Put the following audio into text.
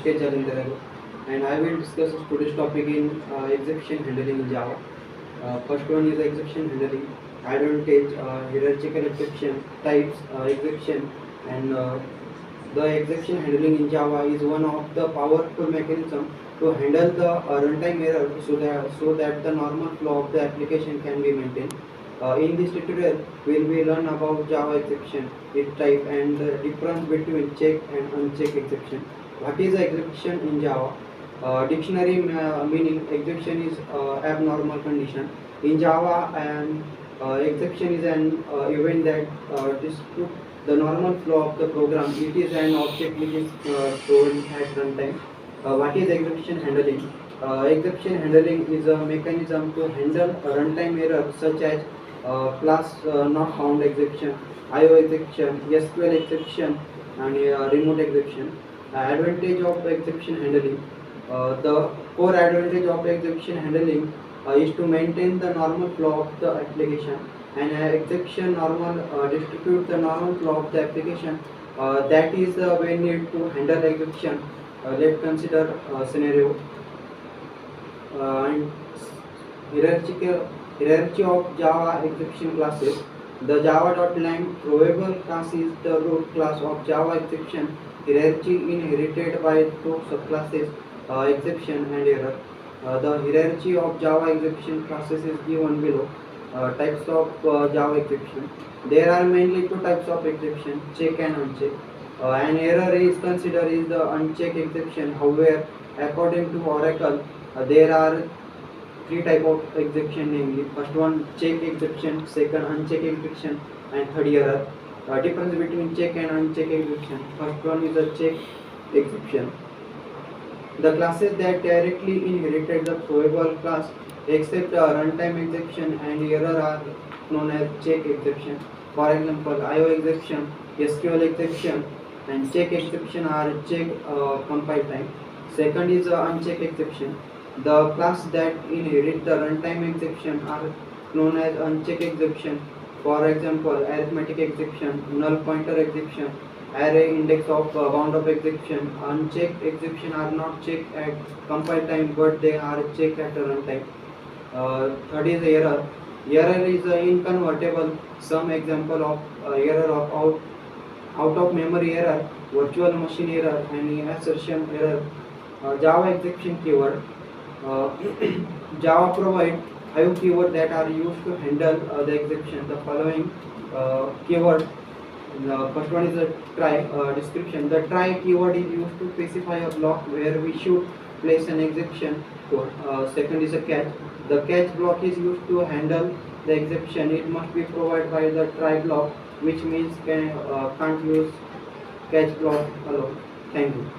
Rishikesh Jalindhar, and I will discuss today's topic in exception handling in Java. First one is exception handling, advantage, hierarchical exception, types, exception, and the exception handling in Java is one of the powerful mechanism to handle the runtime error so that the normal flow of the application can be maintained. In this tutorial, we will learn about Java exception, its type, and the difference between check and uncheck exception. What is the exception in Java? Dictionary meaning exception is abnormal condition. In Java, an exception is an event that disputes the normal flow of the program. It is an object which is stored at runtime. What is exception handling? Exception handling is a mechanism to handle a runtime error such as class not found exception, IO exception, SQL exception, and remote exception. Advantage of exception handling. The core advantage of exception handling is to maintain the normal flow of the application, and exception normal distribute the normal flow of the application. That is we need to handle exception. Let's consider scenario and hierarchy of Java exception classes. The Java.lang provable class is the root class of Java exception hierarchy inherited by two subclasses exception and error. The hierarchy of Java exception classes is given below. Types of Java exception. There are mainly two types of exception: check and uncheck. An error is considered is the uncheck exception. However, according to Oracle, there are three type of exception, namely first one check exception, second uncheck exception, and third error. Difference between check and uncheck exception. First one is a check exception. The classes that directly inherited the provable class except runtime exception and error are known as check exception. For example, IO exception, SQL exception, and check exception are check compile time. Second is uncheck exception. The class that inherit the runtime exception are known as uncheck exception. For example, arithmetic exception, null pointer exception, array index of bound of exception. Unchecked exception are not checked at compile time, but they are checked at runtime. Third is error. Error is inconvertible. Some example of error of out of memory error, virtual machine error, and assertion error. Java exception keyword. Uh, Java provide 5 keywords that are used to handle the exception. The following keyword. The first one is a try description. The try keyword is used to specify a block where we should place an exception code. Second is a catch. The catch block is used to handle the exception. It must be provided by the try block, which means can't use catch block alone. Thank you.